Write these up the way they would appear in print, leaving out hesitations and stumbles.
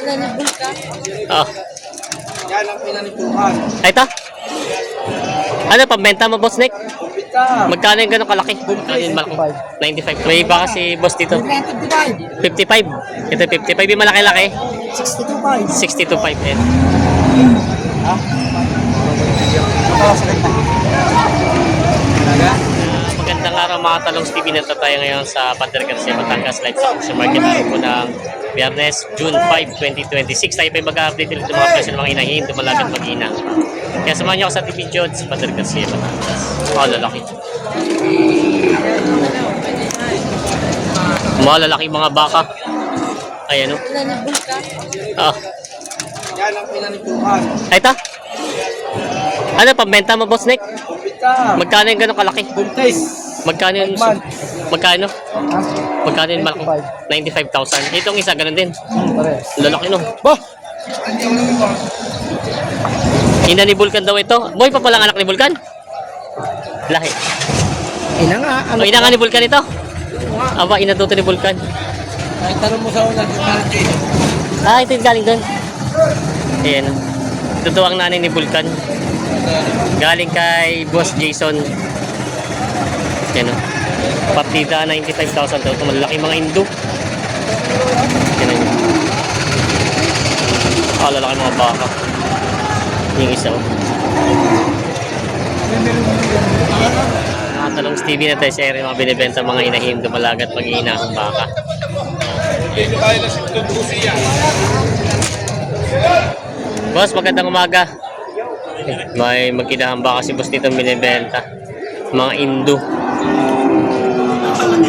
Oh. Yan ang pinanipuluhan. Ay, ito? Ano, pambenta mo, Boss Nick? Pita. Magkano yung gano'ng kalaki? Ano yung malaki? 95. May iba kasi boss dito. 55. Ito 55. Yung malaki-laki? 62.5. 62.5 eh. Ha? Magandang araw mga talong TV. Nandito tayo ngayon sa Padre Garcia, Batangas Livestock sa market po ng Biyernes, June 5, 2026. Tayo pa mag-update ulit ng mga presyo ng mga inahin, dumalagat mag-inang. Kaya samahan niyo ako sa TV Jones, Padre Garcia, Batangas. Mga lalaki. Mga lalaki mga baka. Ayan o. Oh. Yan ang pinanipuluhan. Ay, ito? Ano, pambenta mo, Boss Nick? Pita. Magkano yung gano'ng kalaki? Buntis. Magkano yung... 5 months. Magkano? Ha? Magkano yung malaki? 95,000. Itong isa, ganun din. Pare. Lalaki no. Bah! Ina ni Vulcan daw ito. Boy pa palang anak ni Vulcan? Lahi. Ina nga. O, ina nga ni Vulcan ito? Aba, ina to ni Vulcan. Ay, tanong mo sa una. Ah, ito yung galing doon. Ayan. Ito daw ang nanay ni Vulcan. Galing kay Boss Jason. Ayan o. Partida 95,000 daw. Ito malaki mga Indo. Ayan o. Ah, lalaki mga baka. Yung isa o. Mga talong Stevie na tayo sa area mga binibenta mga inahin, dumalagat mag-iina ang baka. Boss, magandang umaga. May mag-inahang baka si boss dito binibenta. Mga Indo.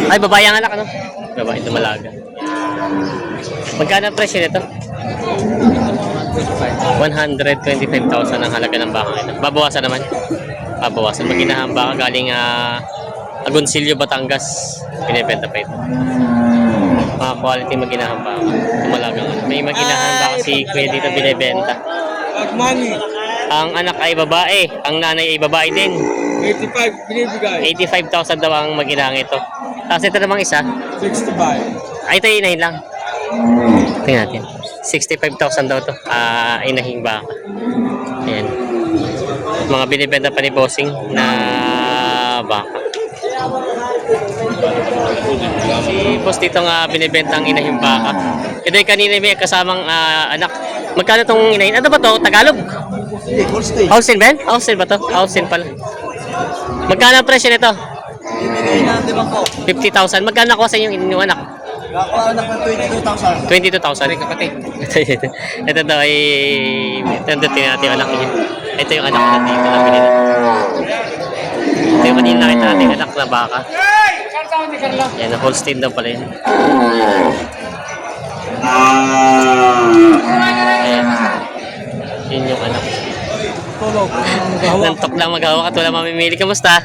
Ay, babae ang anak, ano? Babae, dumalaga. Magkano ang presyo nito? 125,000 ang halaga ng baka ito. Babawasan naman. Babawasan. Mag-inahang baka galing Agoncillo, Batangas. Binibenta pa ito. Mga quality mag-inahang baka. Dumalaga. May mag-inahang baka si Kuya dito binibenta. Money. Ang anak ay babae. Ang nanay ay babae din. 85 binibigay. 85,000 daw ang mag-inahang ito. Tapos ito namang isa. 65. Ay, ito inahin lang. Tingnan natin. 65,000 daw ito. Inahing baka. Ayan. Mga binibenta pa ni Bossing na baka. Si Boss dito nga binibenta ang inahing baka. Ito yung kanina may kasamang anak. Magkano itong inahin? Ano ba to? Tagalog? Ausin ba yan? Ausin ba to? Ausin pala. Magkano ang presyo nito? Bibigay na, di ba po? 50,000. Magkano ako sa inyong anak? Ako anak ng 22,000. 22,000. Kapatid. Ito daw ay... Ito natin yung anak niya. Ito yung anak natin dito na pinili. Ito yung kanina nakita natin anak na baka. Yan, Holstein daw pala yun. Ayan. Yun yung anak. Tulog. Nantok lang mag-hawak at wala mamimili. Kamusta?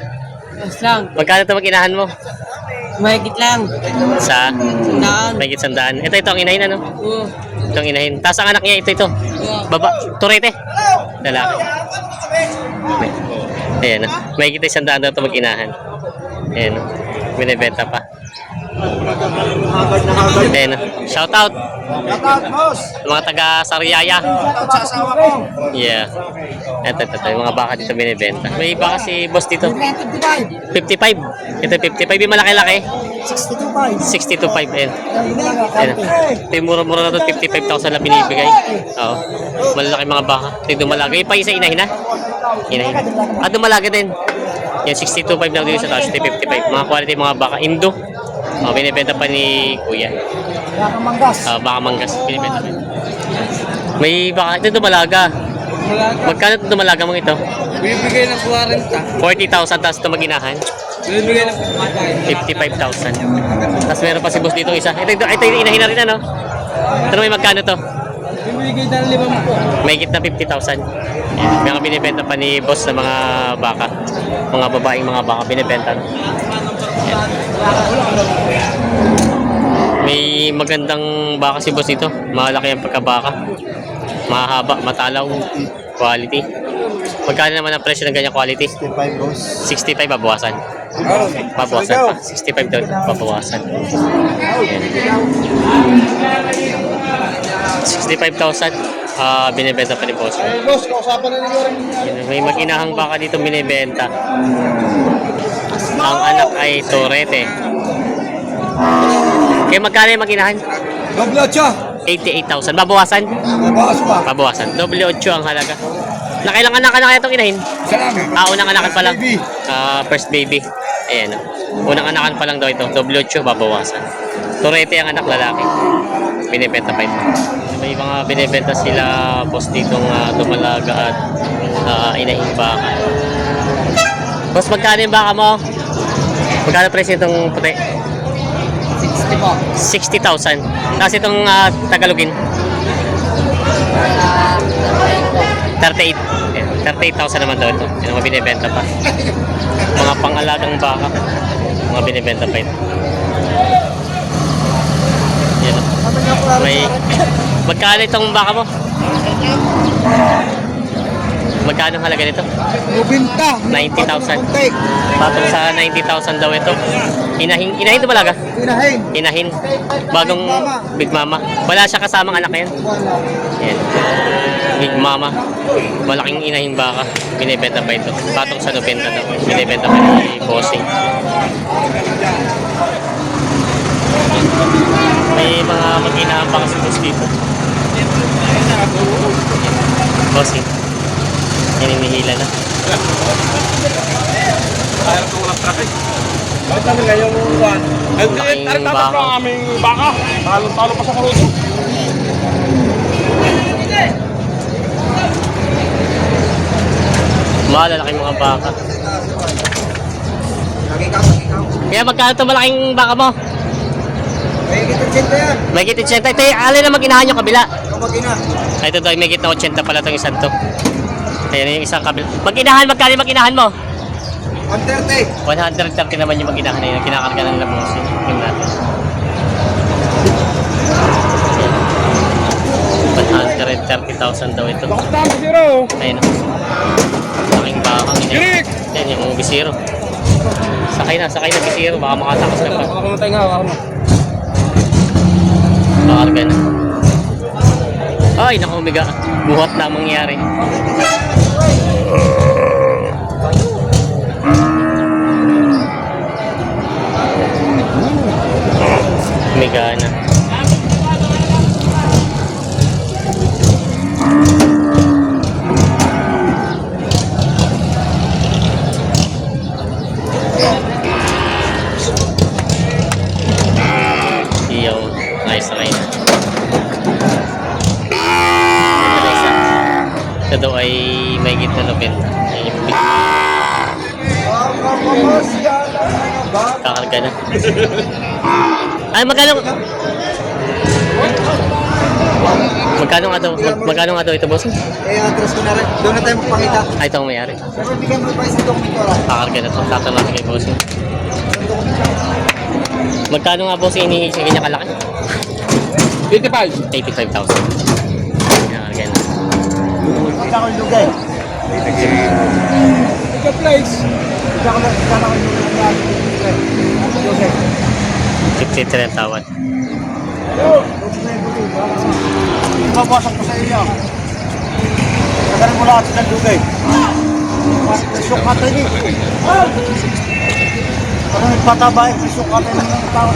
Mas lang. Magkano ito mag-inahan mo? Mahigit lang. Sa? Sandaan. Mahigit 100. Ito ang inahin ano? Oo. Itong inahin. Tapos ang anak niya ito. Oo. Baba. Turete. Lalaki. Ayan. Mahigit 100 daw ito mag-inahan. Ayan. Binibenta pa. Ayan. Shout out. Shoutout, boss. Mga taga Sariaya. Shoutout sa asawa ko. Yeah. Ito. Yung mga baka dito binibenta. May baka si boss dito. 55. 55. Ito 55. Yung malaki-laki. 62.5. 62.5. Ayan. Ayan. Ito yung mura-mura na ito. 55,000 na binibigay. Oo. Malalaki mga baka. Ito yung dumalaga. Yung pa isa inahin na? Inahin. Dumalaga din. Yan 62.5 na dito sa taas. Ito 55. Mga quality mga baka. Indo. Binibenta pa ni Kuya. Baka manggas. Baka manggas. Binibenta pa. May baka. Ito dumalaga. Magkano ito dumalaga mong ito? Bibigay ng 40. 40,000 tapos ito maginahan. Bibigay ng 55,000. Tapos meron pa si boss dito isa. Ito yung inahin na rin ano? Ito may magkano to? Bibigay ng 50. May na 50,000. Yan. May mga binibenta pa ni boss na mga baka. Mga babaeng mga baka binibenta. Yan. May magandang baka si boss dito. Malaki ang pagkabaka. Mahaba, matalaw. Quality. Magkano naman ang presyo ng ganyang quality? 65, boss. 65 babawasan. Babawasan pa. 65 daw babawasan. Ayan. 65,000. Binibenta pa ni boss. Boss, kausapan na ninyo rin. Yan, may mag-inahang baka dito binibenta. Ang anak ay Torete. Kaya magkano yung mag-inahan? Doble 8. 88,000. Babawasan? Mabaas pa. Babawasan. Doble 8 ang halaga. Nakailang anak na kaya itong inahin? Isa lang. Unang anakan pa lang. Baby. First baby. Ayan. Unang anakan pa lang daw ito. Doble 8, babawasan. Torete ang anak lalaki. Binibenta pa ito. May mga binibenta sila boss ditong dumalaga at inahing baka. Boss, magkano yung baka mo? Magkano presyo itong puti? 60 po. 60,000. Tapos itong Tagalogin? 38. Ayan, 38,000 naman daw ito. Yung mga binibenta pa. Mga pangalagang baka. Mga binibenta pa ito. Yan. May... Magkano itong baka mo? Magkano halaga nito? 90. 90,000. Patong sa 90,000 daw ito. Inahin ito malaga? Inahin. Inahin. Bagong Big Mama. Wala siya kasamang anak yan. Yan. Big Mama. Malaking inahin baka. Binibenta pa ito. Patong sa 90 daw. Binibenta pa ni Bossing. May mga mag-inahan pa kasi boss dito. Bossing. Hininihila na. Ayaw ko walang traffic. Bakit namin ngayong buwan? Laking baka. Ang aming baka. Talo pa sa karuto. Malalaking mga baka. Kaya magkano ito malaking baka mo? May kita 80 yan. May git 80. Ito yung alin na mag-inahan yung kabila. Ikaw mag-ina. Ay, ito daw, may git na 80 pala itong isang to. Ayan yung isang kabila. Mag-inahan, magkano yung mag-inahan mo? 130. 130 naman yung mag-inahan na yun. Kinakarga ng lamusin. Yung natin. Ayan. 130,000 daw ito. Bakit tayo zero? Ayun. Laking bakang inahin. Yan yung bisiro. Sakay na bisiro. Baka makatakas na pa. Ako na tayo nga. Ako na. Pakarga na. Ay, naku, umiga. Buhat na ang mangyari. Umiga na. Iyaw. Nice na kayo. Ito daw ay may git na 90. Ayan yung big. Kakarga na. Ay, magkano nga to? Magkano nga to ito, boss? Atras ko na rin. Doon na tayo magpakita. Ay, ito ang mayari. Pero bigyan mo pa isang dokumento. Kakarga na to. Tatanong kay boss. Magkano nga, boss, hinihingi sa kanya kalaki? 85. 85,000. Kakarga na. Ikaw ko yung lugay. Ikaw place. Ikaw ko yung lugay. 53 ang tawad. Mabasak ko sa inyo. Nagaling mo lahat ng lugay. Isok natin eh. Parang nagpatabay. Isok natin ng tao.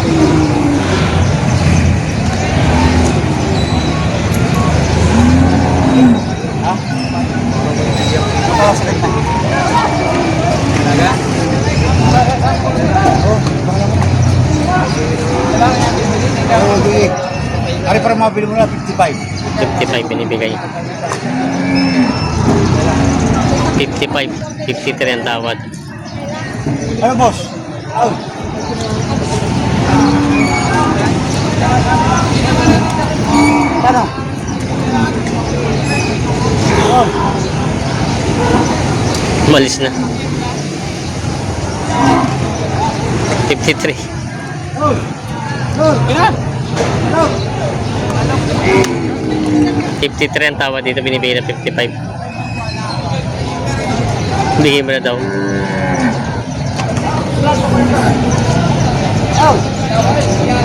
Ha? Sakit na. Talaga? Oo, di. Ari para mabili mo na 55. 55 binibigay. 55. 53 ang tawad. Ano boss? Oh. Ano? Oh. Umalis na. 53. Oh. Oh. Ina? Ano? 53 ang tawad dito, binibigay na 55. Bigay mo na daw. Oh.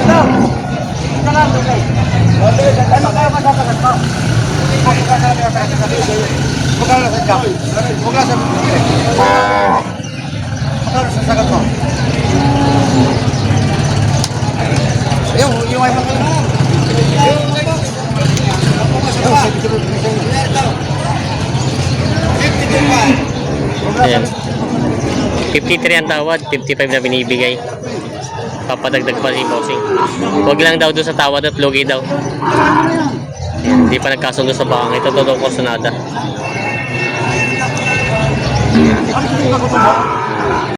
Ano? Ito lang, okay. Ano kaya masasagat mo? Magkano sa jam? Magkano sa magkano sa sagat mo? Yung iPhone ko. Ayan. 53 ang tawad, 55 na binibigay. Papadagdag pa si bossing. Huwag lang daw doon sa tawad at lugi daw. Hindi pa nagkasundo sa bakang. Ito totoo ko sunada.